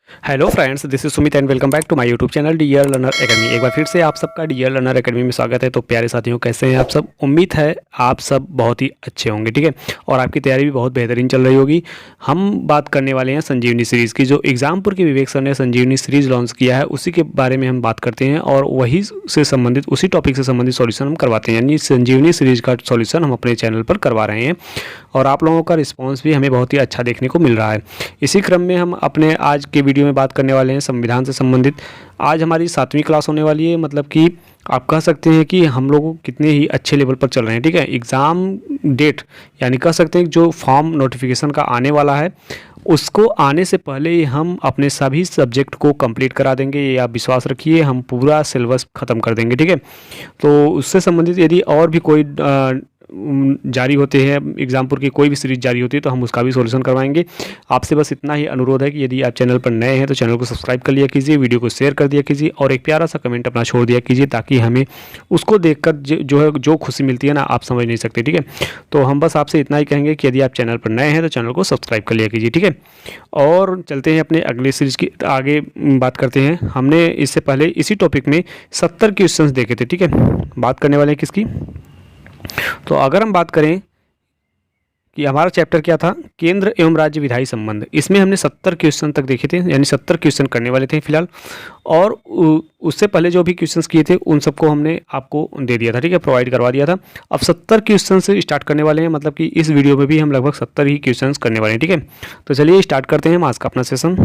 Hello friends, this is Sumit and welcome back to my YouTube channel dear learner academy. एक बार फिर से आप सबका डियर लर्नर एकेडमी में स्वागत है। तो प्यारे साथियों, कैसे हैं आप सब? उम्मीद है आप सब बहुत ही अच्छे होंगे, ठीक है। और आपकी तैयारी भी बहुत बेहतरीन चल रही होगी। हम बात करने वाले हैं संजीवनी सीरीज़ की, जो एग्जामपुर के विवेक सर ने संजीवनी सीरीज़ लॉन्च किया है, उसी के बारे में हम बात करते हैं और वही से संबंधित, उसी टॉपिक से संबंधित सॉल्यूशन हम करवाते हैं। यानी संजीवनी सीरीज़ का सॉल्यूशन हम अपने चैनल पर करवा रहे हैं और आप लोगों का रिस्पॉन्स भी हमें बहुत ही अच्छा देखने को मिल रहा है। इसी क्रम में हम अपने आज के वीडियो में बात करने वाले हैं संविधान से संबंधित। आज हमारी 7वीं क्लास होने वाली है, मतलब कि आप कह सकते हैं कि हम लोग कितने ही अच्छे लेवल पर चल रहे हैं, ठीक है। एग्ज़ाम डेट यानी कह सकते हैं जो फॉर्म नोटिफिकेशन का आने वाला है, उसको आने से पहले ही हम अपने सभी सब्जेक्ट को कंप्लीट करा देंगे। ये आप विश्वास रखिए, हम पूरा सिलेबस ख़त्म कर देंगे, ठीक है। तो उससे संबंधित यदि और भी कोई जारी होते हैं, एग्जामपुर की कोई भी सीरीज जारी होती है, तो हम उसका भी सॉल्यूशन करवाएंगे। आपसे बस इतना ही अनुरोध है कि यदि आप चैनल पर नए हैं तो चैनल को सब्सक्राइब कर लिया कीजिए, वीडियो को शेयर कर दिया कीजिए और एक प्यारा सा कमेंट अपना छोड़ दिया कीजिए, ताकि हमें उसको देखकर जो है जो खुशी मिलती है ना, आप समझ नहीं सकते, ठीक है। तो हम बस आपसे इतना ही कहेंगे कि यदि आप चैनल पर नए हैं तो चैनल को सब्सक्राइब कर लिया कीजिए, ठीक है। और चलते हैं अपने अगले सीरीज की आगे बात करते हैं। हमने इससे पहले इसी टॉपिक में 70 क्वेश्चंस देखे थे, ठीक है। बात करने वाले हैं किसकी? तो अगर हम बात करें कि हमारा चैप्टर क्या था, केंद्र एवं राज्य विधायी संबंध, इसमें हमने 70 क्वेश्चन तक देखे थे, यानी 70 क्वेश्चन करने वाले थे फिलहाल। और उससे पहले जो भी क्वेश्चंस किए थे उन सबको हमने आपको दे दिया था, ठीक है, प्रोवाइड करवा दिया था। अब 70 क्वेश्चन से स्टार्ट करने वाले हैं, मतलब कि इस वीडियो में भी हम लगभग 70 ही क्वेश्चन करने वाले हैं, ठीक है। तो चलिए स्टार्ट करते हैं आज का अपना सेशन।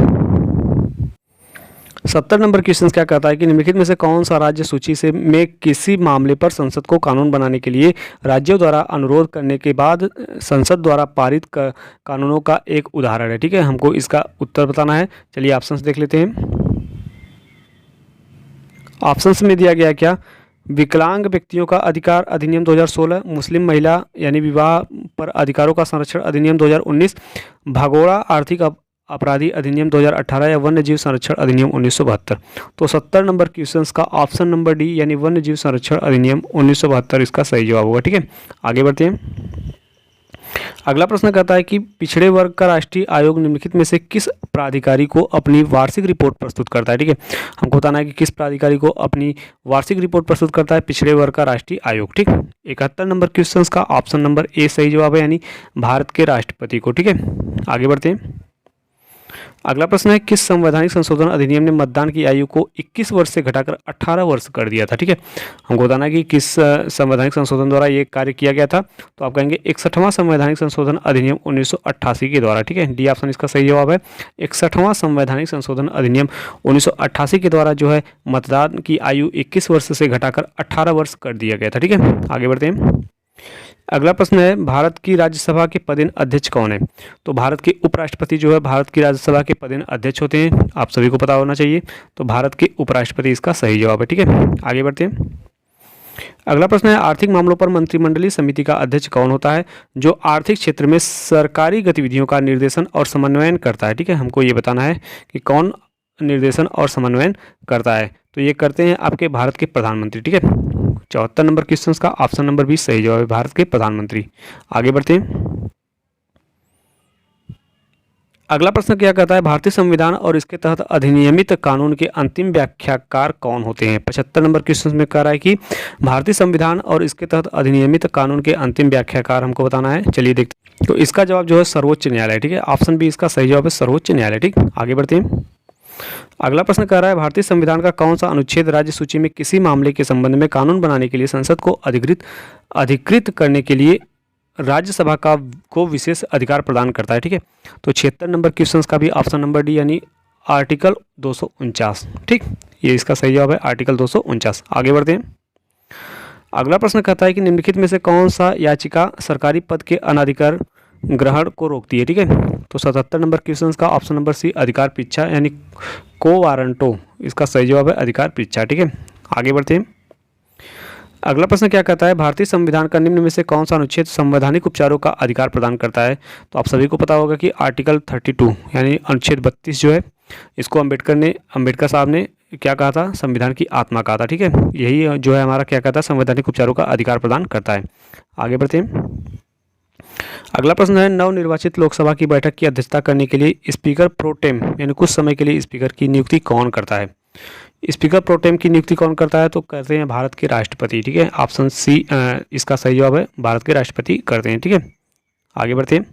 70 नंबर क्वेश्चन क्या कहता है कि निम्नलिखित में से कौन सा राज्य सूची से में किसी मामले पर संसद को कानून बनाने के लिए राज्यों द्वारा अनुरोध करने के बाद संसद द्वारा पारित कानूनों का एक उदाहरण है, ठीक है। हमको इसका उत्तर बताना है। चलिए ऑप्शंस देख लेते हैं। ऑप्शंस में दिया गया क्या? विकलांग व्यक्तियों का अधिकार अधिनियम 2016, मुस्लिम महिला यानी विवाह पर अधिकारों का संरक्षण अधिनियम 2019, भगोड़ा आर्थिक अपराधी अधिनियम 2018 या वन्य जीव संरक्षण अधिनियम 1972। तो 70 नंबर क्वेश्चंस का ऑप्शन नंबर डी यानी वन्य जीव संरक्षण अधिनियम 1972 इसका सही जवाब होगा, ठीक है। आगे बढ़ते हैं। अगला प्रश्न कहता है कि पिछड़े वर्ग का राष्ट्रीय आयोग निम्नलिखित में से किस प्राधिकारी को अपनी वार्षिक रिपोर्ट प्रस्तुत करता है, ठीक है। हमको बताना है कि किस प्राधिकारी को अपनी वार्षिक रिपोर्ट प्रस्तुत करता है पिछड़े वर्ग का राष्ट्रीय आयोग, ठीक। 71 नंबर क्वेश्चंस का ऑप्शन नंबर ए सही जवाब है, यानी भारत के राष्ट्रपति को, ठीक है। आगे बढ़ते हैं। अगला प्रश्न है किस संवैधानिक संशोधन अधिनियम ने मतदान की आयु को 21 वर्ष से घटाकर 18 वर्ष कर दिया था, ठीक है। हमको बताना है कि किस संवैधानिक संशोधन द्वारा ये कार्य किया गया था। तो आप कहेंगे 61वां संवैधानिक संशोधन अधिनियम 1988 के द्वारा, ठीक है। डी ऑप्शन इसका सही जवाब है। 61वां संवैधानिक संशोधन अधिनियम 1988 के द्वारा जो है मतदान की आयु 21 वर्ष से घटाकर 18 वर्ष कर दिया गया था, ठीक है। आगे बढ़ते हैं। अगला प्रश्न है भारत की राज्यसभा के पदेन अध्यक्ष कौन है? तो भारत के उपराष्ट्रपति जो है भारत की राज्यसभा के पदेन अध्यक्ष होते हैं, आप सभी को पता होना चाहिए। तो भारत के उपराष्ट्रपति इसका सही जवाब है, ठीक है। आगे बढ़ते हैं। अगला प्रश्न है आर्थिक मामलों पर मंत्रिमंडलीय समिति का अध्यक्ष कौन होता है, जो आर्थिक क्षेत्र में सरकारी गतिविधियों का निर्देशन और समन्वयन करता है, ठीक है। हमको ये बताना है कि कौन निर्देशन और समन्वयन करता है। तो ये करते हैं आपके भारत के प्रधानमंत्री, ठीक है। 74 नंबर क्वेश्चन का ऑप्शन नंबर 20 सही जवाब है, भारत के प्रधानमंत्री। आगे बढ़ते हैं। अगला प्रश्न क्या कहता है भारतीय संविधान और इसके तहत अधिनियमित कानून के अंतिम व्याख्याकार कौन होते हैं? 75 नंबर क्वेश्चन में कह रहा है कि भारतीय संविधान और इसके तहत अधिनियमित कानून के अंतिम व्याख्याकार हमको बताना है। चलिए देखते हैं। तो इसका जवाब जो है सर्वोच्च न्यायालय, ठीक है। ऑप्शन बी इसका सही जवाब है, सर्वोच्च न्यायालय, ठीक। आगे बढ़ते हैं। अगला प्रश्न कह रहा है भारतीय संविधान का कौन सा अनुच्छेद राज्य सूची में किसी मामले के संबंध में कानून बनाने के लिए संसद को अधिकृत करने के लिए राज्यसभा को विशेष अधिकार प्रदान करता है, ठीक है। तो 76 नंबर क्वेश्चन का भी ऑप्शन नंबर डी यानी आर्टिकल 249, ठीक। ये इसका सही जवाब है, आर्टिकल 249। आगे बढ़ते हैं। अगला प्रश्न कहता है कि निम्नलिखित में से कौन सा याचिका सरकारी पद के अनाधिकार ग्रहण को रोकती है, ठीक है। तो 77 नंबर क्वेश्चन का ऑप्शन नंबर सी अधिकार परीक्षा यानी को वारंटो इसका सही जवाब है, अधिकार परीक्षा, ठीक है। आगे बढ़ते हैं। अगला प्रश्न क्या कहता है भारतीय संविधान का निम्न में से कौन सा अनुच्छेद संवैधानिक उपचारों का अधिकार प्रदान करता है? तो आप सभी को पता होगा कि आर्टिकल 32 यानी अनुच्छेद 32 जो है, इसको अम्बेडकर साहब ने क्या कहा था? संविधान की आत्मा कहा था, ठीक है। यही जो है हमारा क्या कहता है संवैधानिक उपचारों का अधिकार प्रदान करता है। आगे बढ़ते हैं। अगला प्रश्न है, नवनिर्वाचित लोकसभा की बैठक की अध्यक्षता करने के लिए स्पीकर प्रो टेम यानी कुछ समय के लिए स्पीकर की नियुक्ति कौन करता है? स्पीकर प्रो टेम की नियुक्ति कौन करता है? तो करते हैं भारत के राष्ट्रपति। ठीक है, ऑप्शन सी इसका सही जवाब है, भारत के राष्ट्रपति करते हैं। ठीक है, आगे बढ़ते हैं।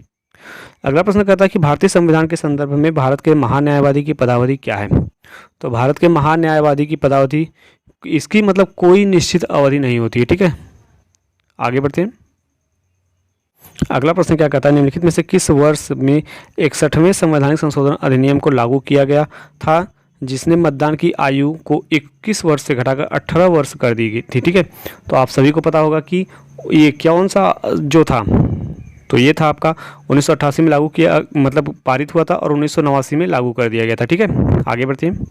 अगला प्रश्न कहता है कि भारतीय संविधान के संदर्भ में भारत के महान्यायवादी की पदावधि क्या है? तो भारत के महान्यायवादी की पदावधि, इसकी मतलब कोई निश्चित अवधि नहीं होती है। ठीक है, आगे बढ़ते हैं। अगला प्रश्न क्या कहता है, निम्नलिखित में से किस वर्ष में 61वें संवैधानिक संशोधन अधिनियम को लागू किया गया था, जिसने मतदान की आयु को 21 वर्ष से घटाकर 18 वर्ष कर दी गई थी? ठीक है, तो आप सभी को पता होगा कि ये कौन सा जो था, तो ये था आपका 1988 में लागू किया, मतलब पारित हुआ था, और 1989 में लागू कर दिया गया था। ठीक है, आगे बढ़ते हैं।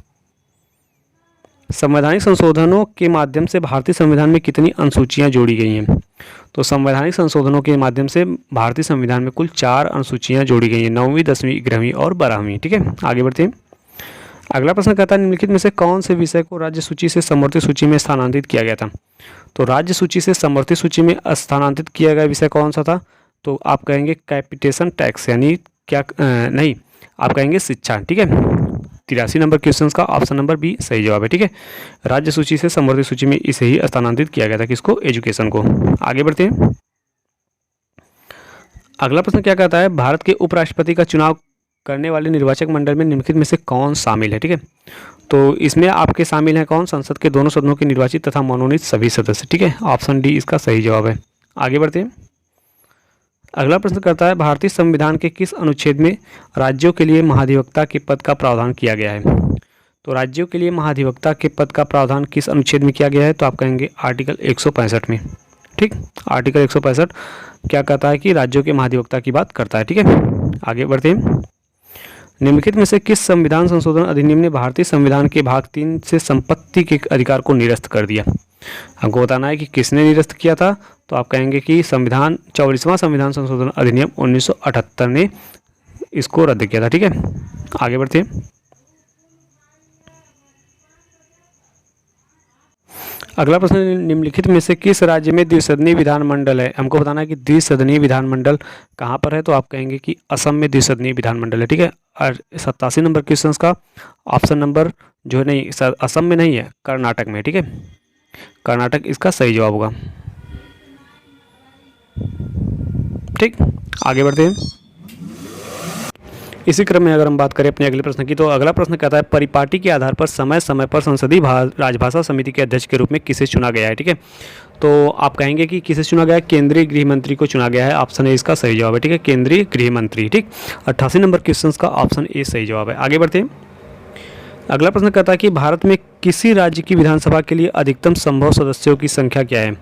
संवैधानिक संशोधनों के माध्यम से भारतीय संविधान में कितनी अनुसूचियां जोड़ी गई हैं? तो संवैधानिक संशोधनों के माध्यम से भारतीय संविधान में कुल 4 अनुसूचियां जोड़ी गई हैं, 9वीं, 10वीं, 11वीं और 12वीं। ठीक है, आगे बढ़ते हैं। अगला प्रश्न कहता है, निम्नलिखित में से कौन से विषय को राज्य सूची से समवर्ती सूची में स्थानांतरित किया गया था? तो राज्य सूची से समवर्ती सूची में स्थानांतरित किया गया विषय कौन सा था? तो आप कहेंगे कैपिटेशन टैक्स, यानी क्या नहीं, आप कहेंगे शिक्षा। ठीक है, 83 नंबर क्वेश्चन का ऑप्शन नंबर बी सही जवाब है। ठीक है, राज्य सूची से समवर्ती सूची में इसे ही स्थानांतरित किया गया था, किसको? एजुकेशन को। आगे बढ़ते हैं। अगला प्रश्न क्या कहता है, भारत के उपराष्ट्रपति का चुनाव करने वाले निर्वाचक मंडल में निम्नलिखित में से कौन शामिल है? ठीक है, तो इसमें आपके शामिल हैं कौन? संसद के दोनों सदनों के निर्वाचित तथा मनोनीत सभी सदस्य। ठीक है, ऑप्शन डी इसका सही जवाब है। आगे बढ़ते हैं। अगला प्रश्न करता है, भारतीय संविधान के किस अनुच्छेद में राज्यों के लिए महाधिवक्ता के पद का प्रावधान किया गया है? तो राज्यों के लिए महाधिवक्ता के पद का प्रावधान किस अनुच्छेद में किया गया है? तो आप कहेंगे आर्टिकल 165 में। ठीक, आर्टिकल 165 क्या कहता है कि राज्यों के महाधिवक्ता की बात करता है। ठीक है, आगे बढ़ते हैं। निम्नलिखित में से किस संविधान संशोधन अधिनियम ने भारतीय संविधान के भाग 3 से संपत्ति के अधिकार को निरस्त कर दिया? हमको बताना है कि किसने निरस्त किया था, तो आप कहेंगे कि 44वां संविधान संशोधन अधिनियम 1978 ने इसको रद्द किया था। ठीक है, आगे बढ़ते हैं। अगला प्रश्न, निम्नलिखित में से किस राज्य में द्विसदनीय विधानमंडल है? हमको बताना है कि द्विसदनीय विधानमंडल कहाँ पर है, तो आप कहेंगे कि असम में द्विसदनीय विधानमंडल है। ठीक है, और 87 नंबर क्वेश्चन का ऑप्शन नंबर जो है नहीं, असम में नहीं है, कर्नाटक में। ठीक है, कर्नाटक इसका सही जवाब होगा। ठीक, आगे बढ़ते हैं। इसी क्रम में अगर हम बात करें अपने अगले प्रश्न की, तो अगला प्रश्न कहता है, परिपाटी के आधार पर समय समय पर संसदीय राजभाषा समिति के अध्यक्ष के रूप में किसे चुना गया है? ठीक है, तो आप कहेंगे कि किसे चुना गया है? केंद्रीय गृह मंत्री को चुना गया है, ऑप्शन ए इसका सही जवाब है। ठीक है, केंद्रीय गृह मंत्री। ठीक, 88 नंबर क्वेश्चन का ऑप्शन ए सही जवाब है। आगे बढ़ते हैं। अगला प्रश्न कहता है कि भारत में किसी राज्य की विधानसभा के लिए अधिकतम संभव सदस्यों की संख्या क्या है?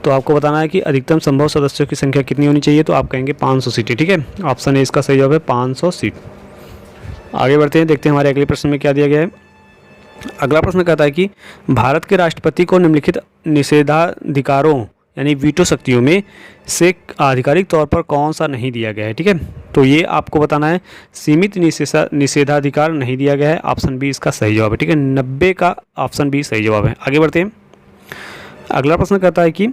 तो आपको बताना है कि अधिकतम संभव सदस्यों की संख्या कितनी होनी चाहिए, तो आप कहेंगे 500 सीटें। ठीक है, ऑप्शन ए इसका सही जवाब है, 500 सीट। आगे बढ़ते हैं, देखते हैं हमारे अगले प्रश्न में क्या दिया गया है। अगला प्रश्न कहता है कि भारत के राष्ट्रपति को निम्नलिखित निषेधाधिकारों यानी वीटो शक्तियों में से आधिकारिक तौर पर कौन सा नहीं दिया गया है? ठीक है, तो ये आपको बताना है, सीमित निषेधाधिकार नहीं दिया गया है, ऑप्शन बी इसका सही जवाब है। ठीक है, 90 का ऑप्शन बी सही जवाब है। आगे बढ़ते हैं। अगला प्रश्न कहता है कि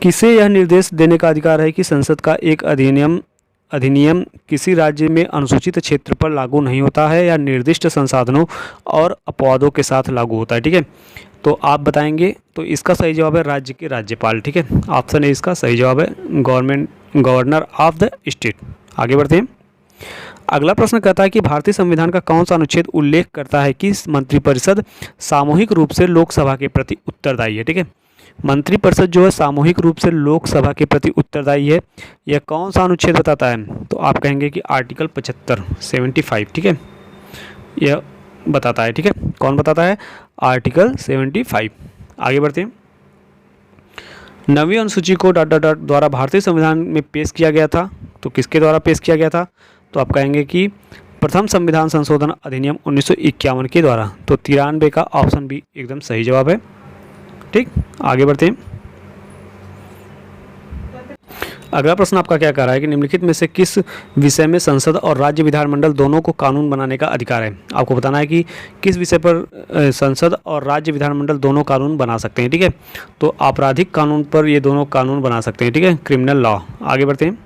किसे यह निर्देश देने का अधिकार है कि संसद का एक अधिनियम किसी राज्य में अनुसूचित क्षेत्र पर लागू नहीं होता है या निर्दिष्ट संसाधनों और अपवादों के साथ लागू होता है? ठीक है, तो आप बताएंगे, तो इसका सही जवाब है राज्य के राज्यपाल। ठीक है, ऑप्शन ए इसका सही जवाब है, गवर्नर ऑफ द स्टेट। आगे बढ़ते हैं। अगला प्रश्न कहता है कि भारतीय संविधान का कौन सा अनुच्छेद उल्लेख करता है कि मंत्रिपरिषद सामूहिक रूप से लोकसभा के प्रति उत्तरदायी है? ठीक है, मंत्रिपरिषद जो है सामूहिक रूप से लोकसभा के प्रति उत्तरदायी है, यह कौन सा अनुच्छेद बताता है? तो आप कहेंगे कि आर्टिकल 75। ठीक है, यह बताता है। ठीक है, कौन बताता है? आर्टिकल 75। आगे बढ़ते हैं। 9वीं अनुसूची को ... द्वारा भारतीय संविधान में पेश किया गया था, तो किसके द्वारा पेश किया गया था? तो आप कहेंगे कि प्रथम संविधान संशोधन अधिनियम 1951 के द्वारा, तो 93 का ऑप्शन बी एकदम सही जवाब है। ठीक, आगे बढ़ते हैं। अगला प्रश्न आपका क्या कह रहा है कि निम्नलिखित में से किस विषय में संसद और राज्य विधानमंडल दोनों को कानून बनाने का अधिकार है। आपको बताना है कि किस विषय पर संसद और राज्य विधानमंडल दोनों कानून बना सकते हैं। ठीक है, तो आपराधिक कानून पर ये दोनों कानून बना सकते हैं। ठीक है, क्रिमिनल लॉ। आगे बढ़ते हैं।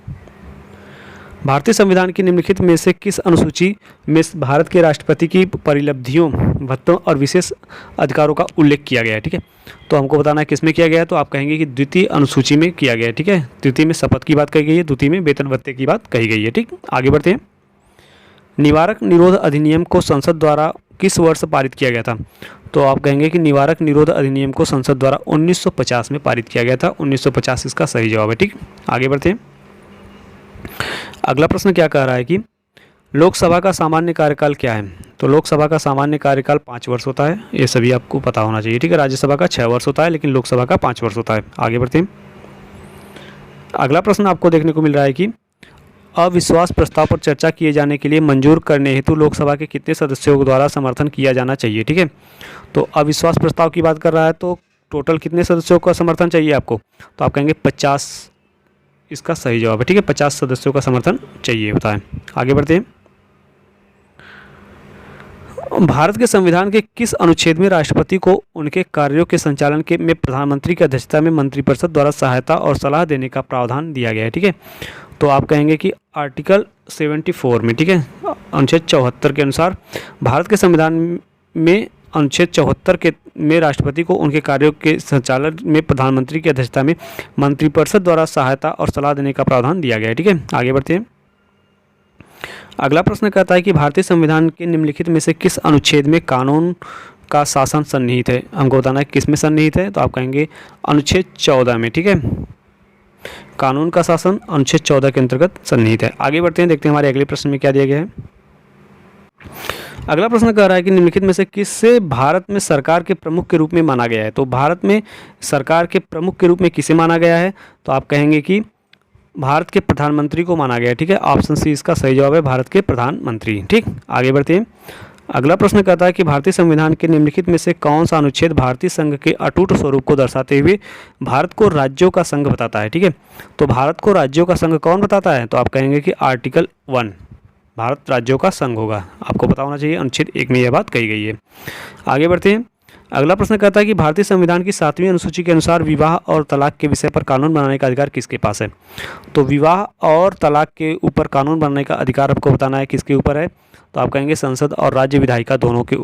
भारतीय संविधान की निम्नलिखित में से किस अनुसूची में भारत के राष्ट्रपति की परिलब्धियों, भत्तों और विशेष अधिकारों का उल्लेख किया गया है। ठीक है, तो हमको बताना है किस में किया गया है, तो आप कहेंगे कि द्वितीय अनुसूची में किया गया है। ठीक है, तृतीय में शपथ की बात कही गई है, द्वितीय में वेतन भत्ते की बात कही गई है। ठीक, आगे बढ़ते हैं। निवारक निरोध अधिनियम को संसद द्वारा किस वर्ष पारित किया गया था, तो आप कहेंगे कि निवारक निरोध अधिनियम को संसद द्वारा 1950 में पारित किया गया था। 1950 इसका सही जवाब है। ठीक, आगे बढ़ते हैं। अगला प्रश्न क्या कह रहा है कि लोकसभा का सामान्य कार्यकाल क्या है, तो लोकसभा का सामान्य कार्यकाल 5 वर्ष होता है, ये सभी आपको पता होना चाहिए। ठीक है, राज्यसभा का 6 वर्ष होता है, लेकिन लोकसभा का 5 वर्ष होता है। आगे बढ़ते हैं। अगला प्रश्न आपको देखने को मिल रहा है कि अविश्वास प्रस्ताव पर चर्चा किए जाने के लिए मंजूर करने हेतु लोकसभा के कितने सदस्यों द्वारा समर्थन किया जाना चाहिए। ठीक है, तो अविश्वास प्रस्ताव की बात कर रहा है, तो टोटल कितने सदस्यों का समर्थन चाहिए आपको, तो आप कहेंगे 50 इसका सही जवाब है। ठीक है, 50 सदस्यों का समर्थन चाहिए होता है। आगे बढ़ते हैं। भारत के संविधान के किस अनुच्छेद में राष्ट्रपति को उनके कार्यों के संचालन के में प्रधानमंत्री की अध्यक्षता में मंत्रिपरिषद द्वारा सहायता और सलाह देने का प्रावधान दिया गया है। ठीक है, तो आप कहेंगे कि आर्टिकल 74 में। ठीक है, अनुच्छेद 74 के अनुसार भारत के संविधान में अनुच्छेद 74 के में राष्ट्रपति को उनके कार्यों के संचालन में प्रधानमंत्री की अध्यक्षता में मंत्रिपरिषद द्वारा सहायता और सलाह देने का प्रावधान दिया गया है। ठीक है, आगे बढ़ते हैं। अगला प्रश्न कहता है कि भारतीय संविधान के निम्नलिखित में से किस अनुच्छेद में कानून का शासन सन्निहित है। हमको बताना है किस में सन्निहित है, तो आप कहेंगे अनुच्छेद 14 में। ठीक है, कानून का शासन अनुच्छेद 14 के अंतर्गत सन्निहित है। आगे बढ़ते हैं, देखते हैं हमारे अगले प्रश्न में क्या दिया गया है। अगला प्रश्न कह रहा है कि निम्नलिखित में से किससे भारत में सरकार के प्रमुख के रूप में माना गया है, तो भारत में सरकार के प्रमुख के रूप में किसे माना गया है, तो आप कहेंगे कि भारत के प्रधानमंत्री को माना गया है। ठीक है, ऑप्शन सी इसका सही जवाब है, भारत के प्रधानमंत्री। ठीक, आगे बढ़ते हैं। अगला प्रश्न कहता है कि भारतीय संविधान के निम्नलिखित में से कौन सा अनुच्छेद भारतीय संघ के अटूट स्वरूप को दर्शाते हुए भारत को राज्यों का संघ बताता है। ठीक है, तो भारत को राज्यों का संघ कौन बताता है, तो आप कहेंगे कि आर्टिकल 1 भारत राज्यों का संघ होगा। आपको पता होना चाहिए, अनुच्छेद 1 में यह बात कही गई है। आगे बढ़ते हैं। अगला प्रश्न कहता है कि भारतीय संविधान की 7वीं अनुसूची के अनुसार विवाह और तलाक के विषय पर कानून बनाने का अधिकार किसके पास है, तो विवाह और तलाक के ऊपर कानून बनाने का अधिकार आपको बताना है किसके ऊपर है, तो आप कहेंगे संसद और राज्य विधायिका दोनों के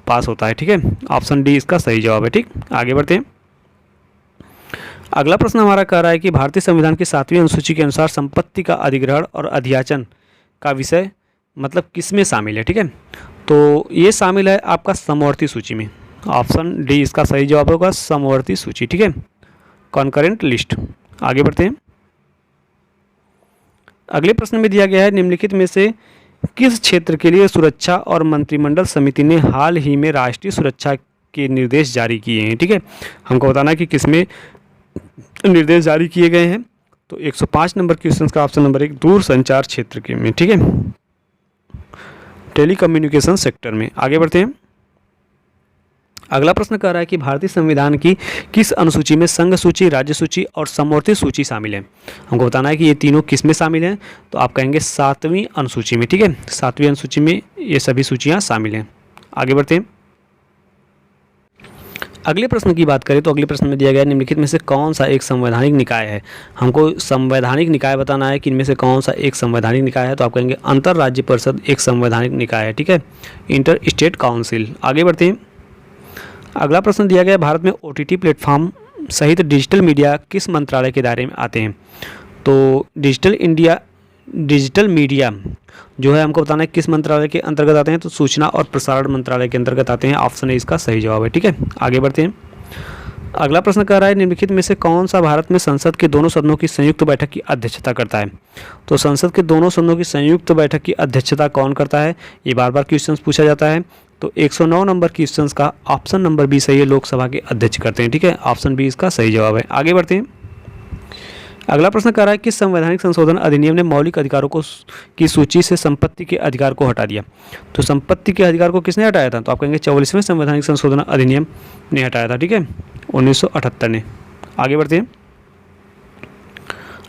पास होता है। ठीक है, ऑप्शन डी इसका सही जवाब है। ठीक, आगे बढ़ते हैं। अगला प्रश्न हमारा कह रहा है कि भारतीय संविधान की 7वीं अनुसूची के अनुसार संपत्ति का अधिग्रहण और अधियाचन का विषय मतलब किस में शामिल है। ठीक है, तो ये शामिल है आपका समवर्ती सूची में। ऑप्शन डी इसका सही जवाब होगा, समवर्ती सूची। ठीक है, कॉन्करेंट लिस्ट। आगे बढ़ते हैं। अगले प्रश्न में दिया गया है निम्नलिखित में से किस क्षेत्र के लिए सुरक्षा और मंत्रिमंडल समिति ने हाल ही में राष्ट्रीय सुरक्षा के निर्देश जारी किए हैं। ठीक है, हमको बताना है कि किसमें निर्देश जारी किए गए हैं, तो 105 नंबर क्वेश्चन का ऑप्शन नंबर 1 दूर संचार क्षेत्र के में। ठीक है, टेलीकम्युनिकेशन सेक्टर में। आगे बढ़ते हैं। अगला प्रश्न कह रहा है कि भारतीय संविधान की किस अनुसूची में संघ सूची, राज्य सूची और समवर्ती सूची शामिल है। हमको बताना है कि ये तीनों किस में शामिल हैं, तो आप कहेंगे 7वीं अनुसूची में। ठीक है, 7वीं अनुसूची में ये सभी सूचियाँ शामिल हैं। आगे बढ़ते हैं। अगले प्रश्न की बात करें तो अगले प्रश्न में दिया गया है निम्नलिखित में से कौन सा एक संवैधानिक निकाय है। हमको संवैधानिक निकाय बताना है कि इनमें से कौन सा एक संवैधानिक निकाय है, तो आप कहेंगे अंतर राज्य परिषद एक संवैधानिक निकाय है। ठीक है, इंटर स्टेट काउंसिल। आगे बढ़ते हैं। अगला प्रश्न दिया गया है भारत में OTT प्लेटफॉर्म सहित डिजिटल मीडिया किस मंत्रालय के दायरे में आते हैं, तो डिजिटल मीडिया जो है हमको बताना है किस मंत्रालय के अंतर्गत आते हैं, तो सूचना और प्रसारण मंत्रालय के अंतर्गत आते हैं। ऑप्शन ए इसका सही जवाब है। ठीक है, आगे बढ़ते हैं। अगला प्रश्न कह रहा है निम्नलिखित में से कौन सा भारत में संसद के दोनों सदनों की संयुक्त बैठक की अध्यक्षता करता है, तो संसद के दोनों सदनों की संयुक्त बैठक की अध्यक्षता कौन करता है, ये बार बार क्वेश्चन पूछा जाता है। तो 109 नंबर क्वेश्चन का ऑप्शन नंबर बी सही है, लोकसभा के अध्यक्ष करते हैं। ठीक है, ऑप्शन बी इसका सही जवाब है। आगे बढ़ते हैं। अगला प्रश्न कह रहा है कि संवैधानिक संशोधन अधिनियम ने मौलिक अधिकारों को की सूची से संपत्ति के अधिकार को हटा दिया, तो संपत्ति के अधिकार को किसने हटाया था, तो आप कहेंगे 44वें संवैधानिक संशोधन अधिनियम ने हटाया था। ठीक है, 1978 ने। आगे बढ़ते हैं।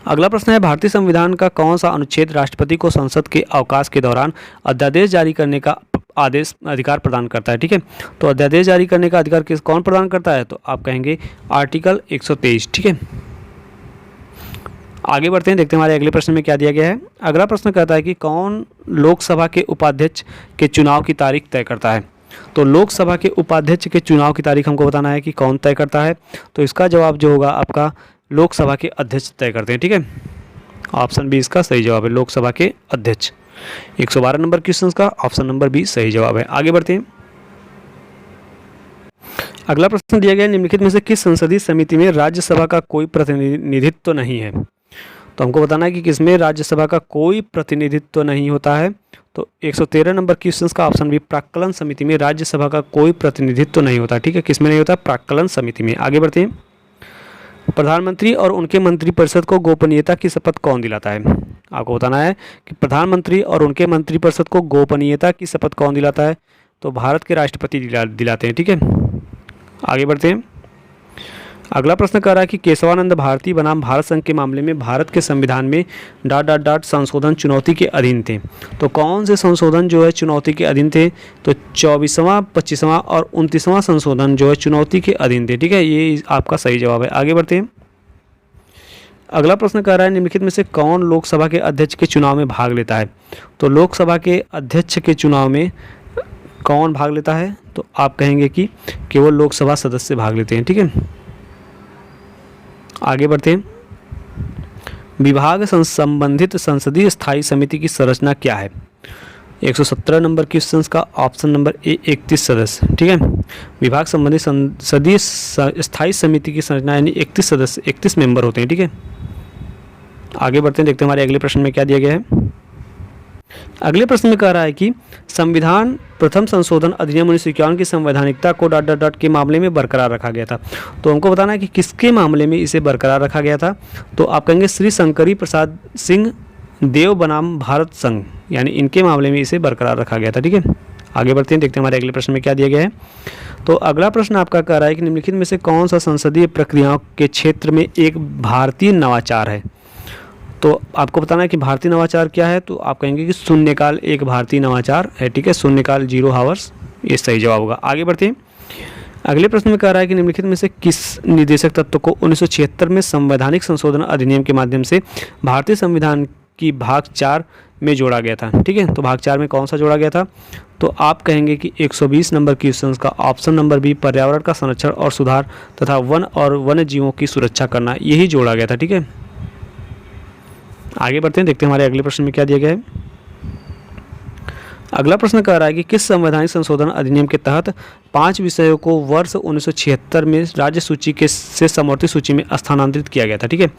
अगला प्रश्न है, भारतीय संविधान का कौन सा अनुच्छेद राष्ट्रपति को संसद के अवकाश के दौरान अध्यादेश जारी करने का अधिकार प्रदान करता है? ठीक है, तो अध्यादेश जारी करने का अधिकार कौन प्रदान करता है? तो आप कहेंगे आर्टिकल 123। ठीक है, आगे बढ़ते हैं, देखते हैं हमारे अगले प्रश्न में क्या दिया गया है। अगला प्रश्न कहता है कि कौन लोकसभा के उपाध्यक्ष के चुनाव की तारीख तय करता है? तो लोकसभा के उपाध्यक्ष के चुनाव की तारीख हमको बताना है कि कौन तय करता है। तो इसका जवाब जो होगा आपका लोकसभा के अध्यक्ष तय करते हैं। ठीक है, ऑप्शन बी इसका सही जवाब है, लोकसभा के अध्यक्ष। 112 नंबर क्वेश्चन का ऑप्शन नंबर बी सही जवाब है। आगे बढ़ते हैं, अगला प्रश्न दिया गया है, निम्नलिखित में से किस संसदीय समिति में राज्यसभा का कोई प्रतिनिधित्व नहीं है? तो हमको बताना है कि किसमें राज्यसभा का कोई प्रतिनिधित्व नहीं होता है। तो 113 नंबर क्वेश्चन का ऑप्शन बी, प्राक्कलन समिति में राज्यसभा का कोई प्रतिनिधित्व नहीं होता। ठीक है, किसमें नहीं होता? प्राक्कलन समिति में। आगे बढ़ते हैं, प्रधानमंत्री और उनके मंत्रिपरिषद को गोपनीयता की शपथ कौन दिलाता है? आपको बताना है कि प्रधानमंत्री और उनके मंत्रिपरिषद को गोपनीयता की शपथ कौन दिलाता है? तो भारत के राष्ट्रपति दिलाते हैं। ठीक है, आगे बढ़ते हैं, अगला प्रश्न कह रहा है कि केशवानंद भारती बनाम भारत संघ के मामले में भारत के संविधान में ... संशोधन चुनौती के अधीन थे। तो कौन से संशोधन जो है चुनौती के अधीन थे? तो 24वां, 25वां और 29वां संशोधन जो है चुनौती के अधीन थे। ठीक है, ये आपका सही जवाब है। आगे बढ़ते हैं, अगला प्रश्न कह रहा है, निम्नलिखित में से कौन लोकसभा के अध्यक्ष के चुनाव में भाग लेता है? तो लोकसभा के अध्यक्ष के चुनाव में कौन भाग लेता है? तो आप कहेंगे कि केवल लोकसभा सदस्य भाग लेते हैं। ठीक है, आगे बढ़ते हैं, विभाग संबंधित संसदीय स्थायी समिति की संरचना क्या है? 117 नंबर क्वेश्चन का ऑप्शन नंबर ए 31 सदस्य। ठीक है, विभाग संबंधित संसदीय स्थायी समिति की संरचना यानी 31 सदस्य, 31 मेंबर होते हैं। ठीक है, आगे बढ़ते हैं, देखते हैं हमारे अगले प्रश्न में क्या दिया गया है। अगले प्रश्न में कह रहा है कि संविधान प्रथम संशोधन अधिनियम 1951 की संवैधानिकता को ... के मामले में बरकरार रखा गया था। तो हमको बताना है कि किसके मामले में इसे बरकरार रखा गया था। तो आप कहेंगे श्री शंकरी प्रसाद सिंह देव बनाम भारत संघ, यानी इनके मामले में इसे बरकरार रखा गया था। ठीक है, आगे बढ़ते हैं, देखते हैं हमारे अगले प्रश्न में क्या दिया गया है। तो अगला प्रश्न आपका कह रहा है कि निम्नलिखित में से कौन सा संसदीय प्रक्रियाओं के क्षेत्र में एक भारतीय नवाचार है? तो आपको बताना है कि भारतीय नवाचार क्या है। तो आप कहेंगे कि शून्यकाल एक भारतीय नवाचार है। ठीक है, शून्यकाल 0 हावर्स, ये सही जवाब होगा। आगे बढ़ते हैं, अगले प्रश्न में कह रहा है कि निम्नलिखित में से किस निर्देशक तत्व को 1976 में संवैधानिक संशोधन अधिनियम के माध्यम से भारतीय संविधान की भाग 4 में जोड़ा गया था? ठीक है, तो भाग 4 में कौन सा जोड़ा गया था? तो आप कहेंगे कि 120 नंबर क्वेश्चन का ऑप्शन नंबर बी, पर्यावरण का संरक्षण और सुधार तथा वन और वन्य जीवों की सुरक्षा करना, यही जोड़ा गया था। ठीक है, आगे बढ़ते हैं, देखते हैं हमारे अगले प्रश्न में क्या दिया गया है। अगला प्रश्न कह रहा है कि किस संवैधानिक संशोधन अधिनियम के तहत 5 विषयों को वर्ष 1976 में राज्य सूची से समवर्ती सूची में स्थानांतरित किया गया था? ठीक है,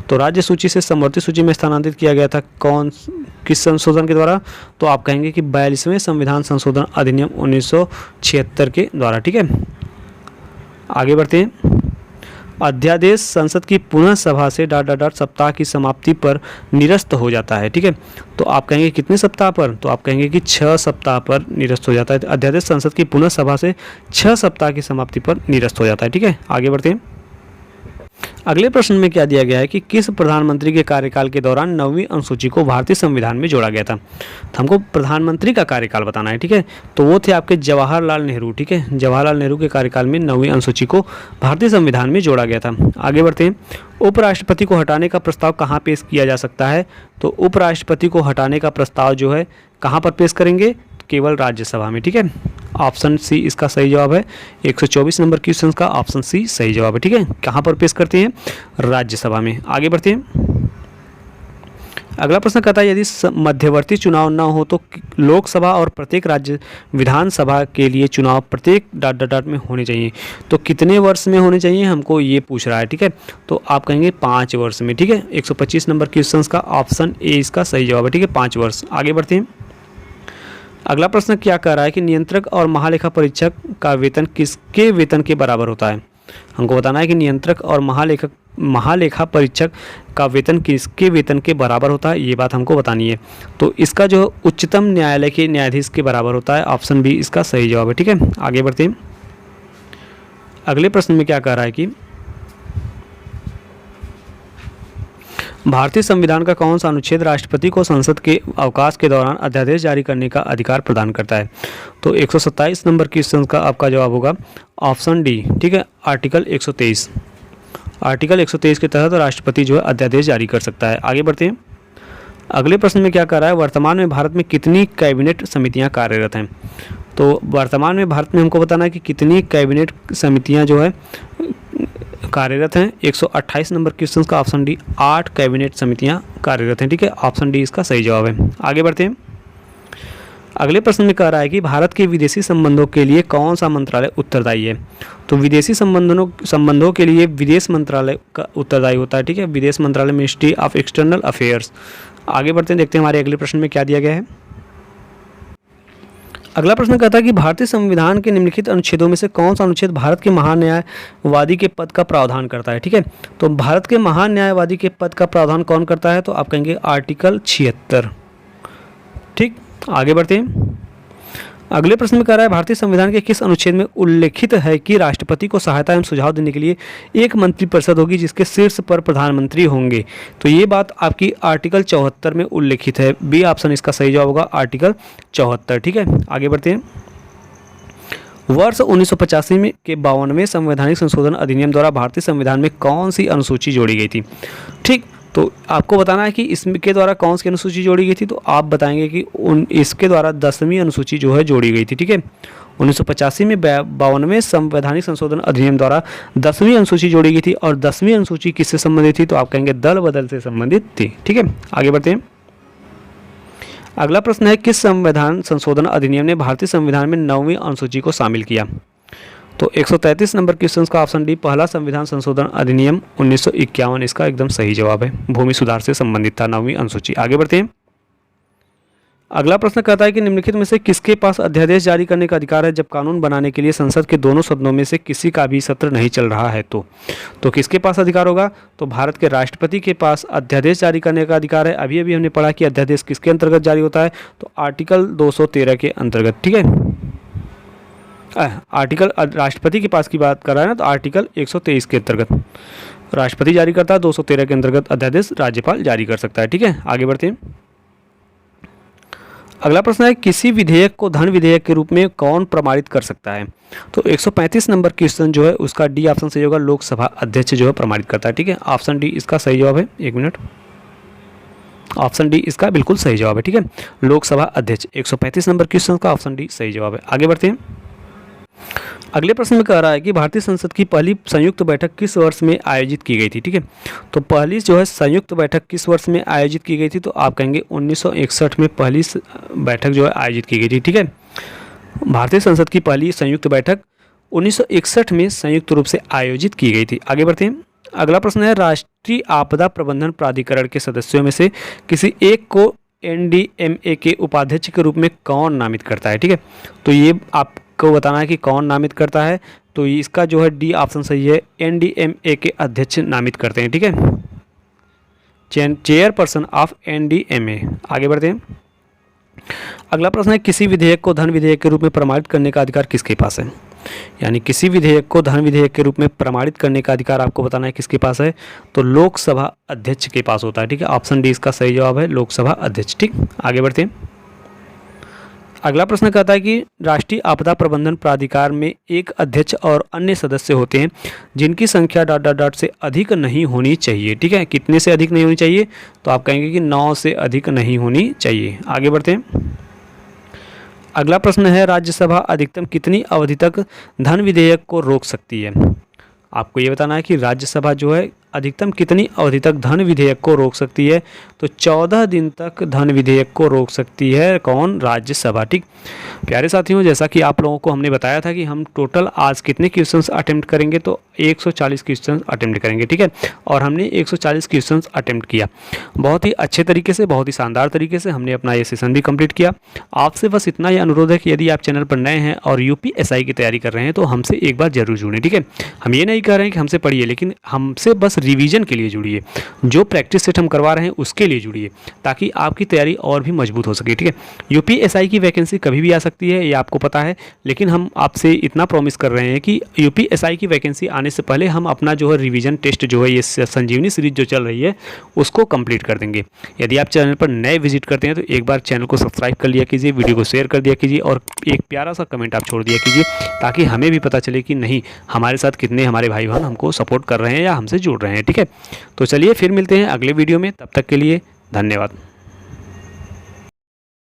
तो राज्य सूची से समवर्ती सूची में स्थानांतरित किया गया था किस संशोधन के द्वारा? तो आप कहेंगे कि 42वें संविधान संशोधन अधिनियम 1976 के द्वारा। ठीक है, आगे बढ़ते हैं, अध्यादेश संसद की पुनः सभा से ... सप्ताह की समाप्ति पर निरस्त हो जाता है। ठीक है, तो आप कहेंगे कितने सप्ताह पर? तो आप कहेंगे कि 6 सप्ताह पर निरस्त हो जाता है। अध्यादेश संसद की पुनः सभा से 6 सप्ताह की समाप्ति पर निरस्त हो जाता है। ठीक है, आगे बढ़ते हैं, अगले प्रश्न में क्या दिया गया है कि किस प्रधानमंत्री के कार्यकाल के दौरान 9वीं अनुसूची को भारतीय संविधान में जोड़ा गया था? तो हमको प्रधानमंत्री का कार्यकाल बताना है। ठीक है, तो वो थे आपके जवाहरलाल नेहरू। ठीक है, जवाहरलाल नेहरू के कार्यकाल में 9वीं अनुसूची को भारतीय संविधान में जोड़ा गया था। आगे बढ़ते हैं, उपराष्ट्रपति को हटाने का प्रस्ताव कहाँ पेश किया जा सकता है? तो उपराष्ट्रपति को हटाने का प्रस्ताव जो है कहाँ पर पेश करेंगे? केवल राज्यसभा में। ठीक है, ऑप्शन सी इसका सही जवाब है। 124 नंबर क्वेश्चन का ऑप्शन सी सही जवाब है। ठीक है, कहाँ पर पेश करते हैं? राज्यसभा में। आगे बढ़ते हैं, अगला प्रश्न कहता है यदि मध्यवर्ती चुनाव न हो तो लोकसभा और प्रत्येक राज्य विधानसभा के लिए चुनाव प्रत्येक ... में होने चाहिए। तो कितने वर्ष में होने चाहिए हमको ये पूछ रहा है। ठीक है, तो आप कहेंगे 5 वर्ष में। ठीक है, 125 नंबर क्वेश्चन का ऑप्शन ए इसका सही जवाब है। ठीक है, 5 वर्ष। आगे बढ़ते हैं, अगला प्रश्न क्या कह रहा है कि नियंत्रक और महालेखा परीक्षक का वेतन किसके वेतन के बराबर होता है? हमको बताना है कि नियंत्रक और महालेखा परीक्षक का वेतन किसके वेतन के बराबर होता है, ये बात हमको बतानी है। तो इसका जो उच्चतम न्यायालय के न्यायाधीश के बराबर होता है। ऑप्शन बी इसका सही जवाब है। ठीक है, आगे बढ़ते हैं, अगले प्रश्न में क्या कह रहा है कि भारतीय संविधान का कौन सा अनुच्छेद राष्ट्रपति को संसद के अवकाश के दौरान अध्यादेश जारी करने का अधिकार प्रदान करता है? तो 127 नंबर क्वेश्चन का आपका जवाब होगा ऑप्शन डी। ठीक है, आर्टिकल 123। आर्टिकल 123 के तहत राष्ट्रपति जो है अध्यादेश जारी कर सकता है। आगे बढ़ते हैं। अगले प्रश्न में क्या कर रहा है, वर्तमान में भारत में कितनी कैबिनेट समितियां कार्यरत हैं? तो वर्तमान में भारत में हमको बताना है कि कितनी कैबिनेट समितियां जो है कार्यरत हैं। 128 नंबर क्वेश्चन का ऑप्शन डी, 8 कैबिनेट समितियां कार्यरत हैं। ठीक है, ऑप्शन डी इसका सही जवाब है। आगे बढ़ते हैं। अगले प्रश्न में कह रहा है कि भारत के विदेशी संबंधों के लिए कौन सा मंत्रालय उत्तरदायी है? तो विदेशी संबंधों के लिए विदेश मंत्रालय का उत्तरदायी होता है। ठीक है, विदेश मंत्रालय, मिनिस्ट्री ऑफ एक्सटर्नल अफेयर्स। आगे बढ़ते हैं, देखते हैं हमारे अगले प्रश्न में क्या दिया गया है। अगला प्रश्न कहता है कि भारतीय संविधान के निम्नलिखित अनुच्छेदों में से कौन सा अनुच्छेद भारत के महान्यायवादी के पद का प्रावधान करता है? ठीक है, तो भारत के महान्यायवादी के पद का प्रावधान कौन करता है? तो आप कहेंगे आर्टिकल 76। ठीक, आगे बढ़ते हैं। अगले प्रश्न में कह रहा है भारतीय संविधान के किस अनुच्छेद में उल्लेखित है कि राष्ट्रपति को सहायता एवं सुझाव देने के लिए एक मंत्रिपरिषद होगी जिसके शीर्ष पर प्रधानमंत्री होंगे? तो ये बात आपकी आर्टिकल 74 में उल्लेखित है। बी ऑप्शन इसका सही जवाब होगा, आर्टिकल 74। ठीक है, आगे बढ़ते हैं। वर्ष 1985 में के 52वें संवैधानिक संशोधन अधिनियम द्वारा भारतीय संविधान में कौन सी अनुसूची जोड़ी गई थी? ठीक, तो आपको बताना है कि इसके द्वारा कौन सी अनुसूची जोड़ी गई थी। तो आप बताएंगे कि इसके द्वारा 10वीं अनुसूची जो है जोड़ी गई थी। ठीक है, 1985 में 52वें संवैधानिक संशोधन अधिनियम द्वारा 10वीं अनुसूची जोड़ी गई थी। और 10वीं अनुसूची किससे संबंधित थी? तो आप कहेंगे दल बदल से संबंधित थी। ठीक है, आगे बढ़ते हैं। अगला प्रश्न है किस संविधान संशोधन अधिनियम ने भारतीय संविधान में 9वीं अनुसूची को शामिल किया? तो 133 नंबर क्वेश्चन का ऑप्शन डी, पहला संविधान संशोधन अधिनियम 1951 इसका एकदम सही जवाब है। भूमि सुधार से संबंधित था 9वीं अनुसूची। आगे बढ़ते हैं। अगला प्रश्न कहता है कि निम्नलिखित में से किसके पास अध्यादेश जारी करने का अधिकार है जब कानून बनाने के लिए संसद के दोनों सदनों में से किसी का भी सत्र नहीं चल रहा है? तो किसके पास अधिकार होगा? तो भारत के राष्ट्रपति के पास अध्यादेश जारी करने का अधिकार है। अभी अभी हमने पढ़ा कि अध्यादेश किसके अंतर्गत जारी होता है? तो आर्टिकल 213 के अंतर्गत। ठीक है, आर्टिकल राष्ट्रपति के पास की बात कर रहा है ना, तो आर्टिकल 123 के अंतर्गत राष्ट्रपति जारी करता है। 213 के अंतर्गत अध्यादेश राज्यपाल जारी कर सकता है। ठीक है, आगे बढ़ते हैं। अगला प्रश्न है किसी विधेयक को धन विधेयक के रूप में कौन प्रमाणित कर सकता है? तो 135 नंबर क्वेश्चन जो है उसका डी ऑप्शन सही होगा, लोकसभा अध्यक्ष जो है प्रमाणित करता है। ठीक है, ऑप्शन डी इसका सही जवाब है। एक मिनट, ऑप्शन डी इसका बिल्कुल सही जवाब है। ठीक है, लोकसभा अध्यक्ष। 135 नंबर क्वेश्चन का ऑप्शन डी सही जवाब है। आगे बढ़ते हैं। अगले प्रश्न में कह रहा है कि भारतीय संसद की पहली संयुक्त बैठक किस वर्ष में आयोजित की गई थी? ठीक है, तो पहली जो है संयुक्त बैठक किस वर्ष में आयोजित की गई थी? तो आप कहेंगे 1961 में पहली बैठक जो है आयोजित की गई थी। ठीक है, भारतीय संसद की पहली संयुक्त बैठक 1961 में संयुक्त रूप से आयोजित की गई थी। आगे बढ़ते हैं। अगला प्रश्न है राष्ट्रीय आपदा प्रबंधन प्राधिकरण के सदस्यों में से किसी एक को NDMA के उपाध्यक्ष के रूप में कौन नामित करता है? ठीक है, तो ये आपको बताना है कि कौन नामित करता है। तो इसका जो है डी ऑप्शन सही है, NDMA के अध्यक्ष नामित करते हैं। ठीक है, चेयरपर्सन ऑफ NDMA। आगे बढ़ते हैं। अगला प्रश्न है किसी विधेयक को धन विधेयक के रूप में प्रमाणित करने का अधिकार किसके पास है? यानी किसी विधेयक को धन विधेयक के रूप में प्रमाणित करने का अधिकार आपको बताना है किसके पास है? तो लोकसभा अध्यक्ष के पास होता है। ठीक है, ऑप्शन डी इसका सही जवाब है, लोकसभा अध्यक्ष। ठीक, आगे बढ़ते हैं। अगला प्रश्न कहता है कि राष्ट्रीय आपदा प्रबंधन प्राधिकार में एक अध्यक्ष और अन्य सदस्य होते हैं जिनकी संख्या ... से अधिक नहीं होनी चाहिए। ठीक है, कितने से अधिक नहीं होनी चाहिए? तो आप कहेंगे कि 9 से अधिक नहीं होनी चाहिए। आगे बढ़ते हैं। अगला प्रश्न है राज्यसभा अधिकतम कितनी अवधि तक धन विधेयक को रोक सकती है? आपको ये बताना है कि राज्यसभा जो है अधिकतम कितनी अवधि तक धन विधेयक को रोक सकती है? तो 14 दिन तक धन विधेयक को रोक सकती है कौन? राज्यसभा। ठीक, प्यारे साथियों, जैसा कि आप लोगों को हमने बताया था कि हम टोटल आज कितने क्वेश्चंस अटेम्प्ट करेंगे, तो 140 क्वेश्चंस अटेम्प्ट करेंगे। ठीक है, और हमने 140 क्वेश्चंस अटेम्प्ट किया बहुत ही अच्छे तरीके से, बहुत ही शानदार तरीके से हमने अपना ये सेशन भी कंप्लीट किया। आपसे बस इतना ही अनुरोध है कि यदि आप चैनल पर नए हैं और UPSI की तैयारी कर रहे हैं तो हमसे एक बार जरूर जुड़ें। ठीक है, हम ये नहीं कह रहे हैं कि हमसे पढ़िए, लेकिन हमसे बस रिवीजन के लिए जुड़िए, जो प्रैक्टिस सेट हम करवा रहे हैं उसके लिए जुड़िए, ताकि आपकी तैयारी और भी मजबूत हो सके। ठीक है, यूपीएसआई की वैकेंसी कभी भी आ सकती है, ये आपको पता है, लेकिन हम आपसे इतना प्रॉमिस कर रहे हैं कि यूपीएसआई की वैकेंसी आने से पहले हम अपना जो है रिवीजन टेस्ट जो है, ये संजीवनी सीरीज जो चल रही है उसको कंप्लीट कर देंगे। यदि आप चैनल पर नए विजिट करते हैं तो एक बार चैनल को सब्सक्राइब कर लिया कीजिए, वीडियो को शेयर कर दिया कीजिए और एक प्यारा सा कमेंट आप छोड़ दिया कीजिए, ताकि हमें भी पता चले कि नहीं, हमारे साथ कितने हमारे भाई बहन हमको सपोर्ट कर रहे हैं या हमसे जुड़ रहे हैं। ठीक है, तो चलिए फिर मिलते हैं अगले वीडियो में, तब तक के लिए धन्यवाद।